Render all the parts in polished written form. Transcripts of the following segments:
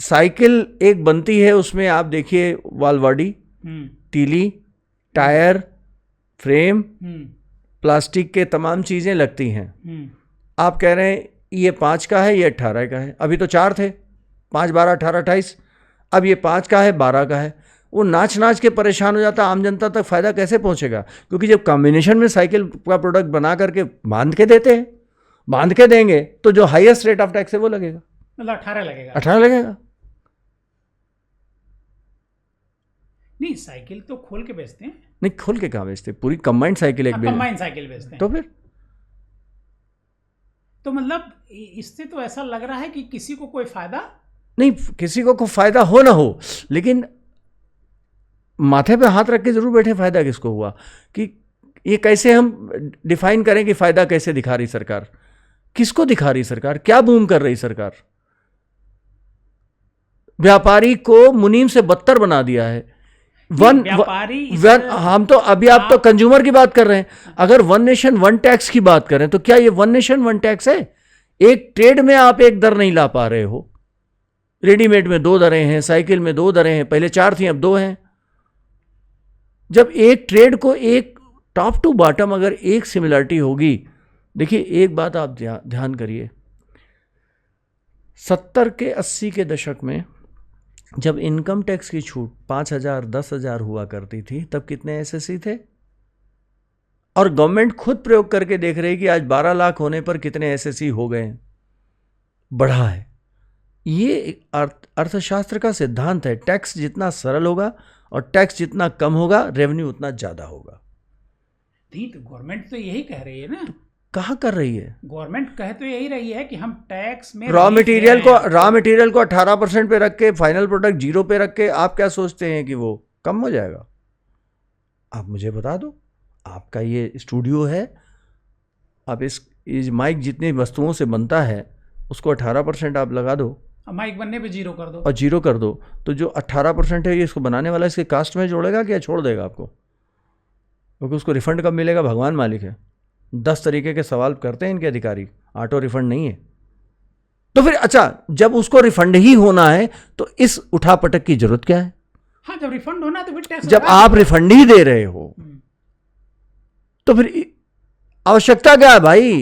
Cycle एक बनती है, उसमें आप देखिए वालवाडी, तीली, टायर, फ्रेम, प्लास्टिक के तमाम चीज़ें लगती हैं। आप कह रहे हैं ये 5 का है, ये 18 का है। अभी तो 4 थे, 5, 12, 18, 28। अब ये 5 का है, 12 का है। वो नाच नाच के परेशान हो जाता, आम जनता तक फ़ायदा कैसे पहुंचेगा? क्योंकि जब कॉम्बिनेशन में साइकिल का प्रोडक्ट बना करके बांध के देते हैं, बांध के देंगे तो जो हाईएस्ट रेट ऑफ टैक्स है वो लगेगा, मतलब 18 लगेगा। 18 लगेगा। नहीं, साइकिल तो खोल के बेचते हैं। नहीं, खोल के कहाँ बेचते, पूरी कंबाइंड साइकिल एक कंबाइंड साइकिल बेचते हैं। तो फिर तो मतलब इससे तो ऐसा लग रहा है कि किसी को कोई फायदा नहीं, किसी को फायदा हो ना हो, लेकिन माथे पे हाथ रख के जरूर बैठे फायदा किसको हुआ। कि ये कैसे हम डिफाइन करें कि फायदा कैसे दिखा रही सरकार, किसको दिखा रही सरकार, क्या बूम कर रही सरकार? व्यापारी को मुनीम से बदतर बना दिया है। हम तो अभी आप तो कंज्यूमर की बात कर रहे हैं। अगर वन नेशन वन टैक्स की बात करें तो क्या ये वन नेशन वन टैक्स है? एक ट्रेड में आप एक दर नहीं ला पा रहे हो। रेडीमेड में 2 दरें हैं, साइकिल में 2 दरें हैं, पहले 4 थी अब 2 हैं। जब एक ट्रेड को एक टॉप टू बॉटम अगर एक सिमिलरिटी होगी, देखिए एक बात आप ध्यान करिए, 70 के 80 के दशक में जब इनकम टैक्स की छूट 5,000 10,000 हुआ करती थी, तब कितने एसएससी थे? और गवर्नमेंट खुद प्रयोग करके देख रही है कि आज 12 लाख होने पर कितने एसएससी हो गए हैं, बढ़ा है। ये अर्थशास्त्र का सिद्धांत है, टैक्स जितना सरल होगा और टैक्स जितना कम होगा, रेवेन्यू उतना ज्यादा होगा। तो गवर्नमेंट तो यही कह रही है ना। कहाँ कर रही है गवर्नमेंट? कह तो यही रही है कि हम टैक्स में रॉ मटेरियल को 18% पे रख के, फाइनल प्रोडक्ट 0 पे रख के, आप क्या सोचते हैं कि वो कम हो जाएगा? आप मुझे बता दो, आपका ये स्टूडियो है, आप इस माइक जितनी वस्तुओं से बनता है उसको 18% आप लगा दो, माइक बनने पे 0 कर दो और 0 कर दो, तो जो 18% है ये इसको बनाने वाला इसके कास्ट में जोड़ेगा क्या छोड़ देगा आपको? क्योंकि उसको रिफंड कब मिलेगा, भगवान मालिक है। 10 तरीके के सवाल करते हैं इनके अधिकारी, ऑटो रिफंड नहीं है। तो फिर अच्छा, जब उसको रिफंड ही होना है तो इस उठापटक की जरूरत क्या है? हाँ, जब रिफंड होना तो फिर टैक्स, जब आप रिफंड ही दे रहे हो तो फिर आवश्यकता क्या है भाई?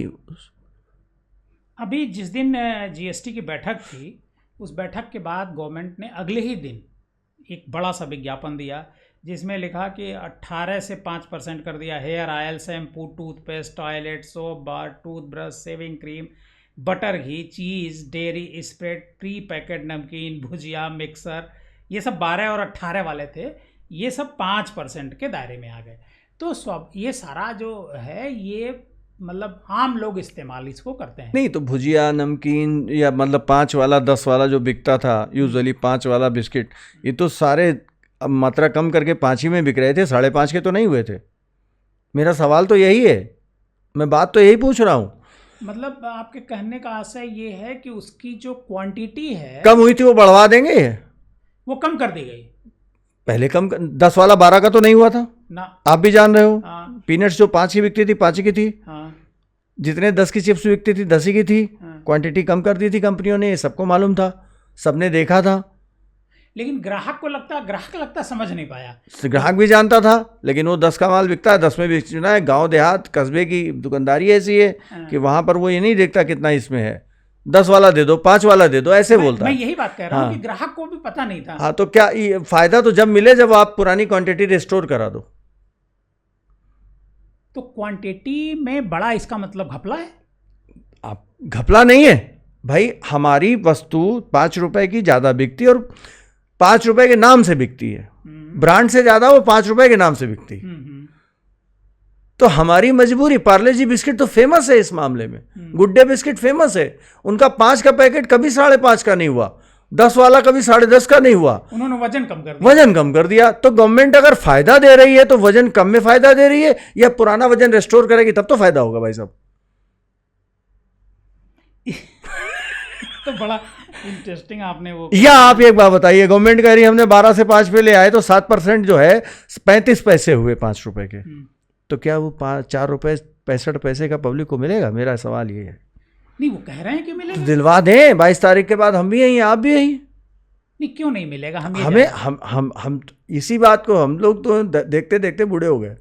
अभी जिस दिन जीएसटी की बैठक थी, उस बैठक के बाद गवर्नमेंट ने अगले ही दिन एक बड़ा सा विज्ञापन दिया जिसमें लिखा कि 18 से 5% कर दिया hair oil, shampoo, toothpaste, toilet soap, bar, toothbrush, shaving cream, butter घी, cheese, dairy spread, pre packet नमकीन, भुजिया, मिक्सर, ये सब 12 और 18 वाले थे, ये सब 5% के दायरे में आ गए। तो सब ये सारा जो है ये मतलब आम लोग इस्तेमाल इसको करते हैं। नहीं तो भुजिया, नमकीन या मतलब 5 वाला 10 वाला जो बिकता था यूजुअली, 5 वाला बिस्किट, ये तो सारे अब मात्रा कम करके 5 ही में बिक रहे थे, 5.5 के तो नहीं हुए थे। मेरा सवाल तो यही है, मैं बात तो यही पूछ रहा हूँ। मतलब आपके कहने का आशय ये है कि उसकी जो क्वांटिटी है कम हुई थी, वो बढ़वा देंगे, वो कम कर दी गई। पहले कम 10 वाला 12 का तो नहीं हुआ था ना, आप भी जान रहे हो। हाँ। पीनट्स जो 5 की बिकती थी 5 की थी, हाँ। जितने 10 की चिप्स बिकती थी 10 की थी। हाँ। क्वांटिटी कम कर दी थी कंपनियों ने, सबको मालूम था, सबने देखा था। लेकिन ग्राहक लगता समझ नहीं पाया। ग्राहक भी जानता था, लेकिन वो 10 का माल बिकता है, 10 में बेचना है। गांव देहात कस्बे की दुकानदारी ऐसी है कि वहां पर वो ये नहीं देखता कितना इसमें है, 10 वाला दे दो, 5 वाला दे दो, ऐसे बोलता है। मैं यही बात कह रहा हूँ कि ग्राहक को भी पता नहीं था। हाँ, तो क्या फायदा तो जब मिले जब आप पुरानी क्वांटिटी रिस्टोर करा दो। तो क्वांटिटी में बड़ा, इसका मतलब घपला है? आप घपला नहीं है भाई, हमारी वस्तु 5 रुपए की ज्यादा बिकती है और 5 रुपए के नाम से बिकती है, ब्रांड से ज्यादा वो 5 रुपए के नाम से बिकती। तो हमारी मजबूरी, पार्ले जी बिस्किट तो फेमस है इस मामले में, गुड डे बिस्किट फेमस है, उनका 5 का पैकेट कभी 5.5 का नहीं हुआ, 10 वाला कभी 10.5 का नहीं हुआ, उन्होंने वजन कम कर दिया। तो गवर्नमेंट अगर फायदा दे रही है तो वजन कम में फायदा दे रही है, या पुराना वजन रेस्टोर करेगी तब तो फायदा होगा भाई साहब। तो बड़ा इंटरेस्टिंग आपने वो, या आप एक बात बताइए, गवर्नमेंट कह रही है हमने 12 से 5 पे ले आए तो 7% जो है 35 पैसे हुए 5 रुपए के, तो क्या वो 4 रुपए 65 पैसे का पब्लिक को मिलेगा? मेरा सवाल ये है। नहीं, वो कह रहे हैं कि मिलेगा। दिलवा दें, 22 तारीख के बाद हम भी यहीं, आप भी यहीं। नहीं, क्यों नहीं मिलेगा? हमें हम इसी बात को हम लोग तो देखते देखते बूढ़े हो गए।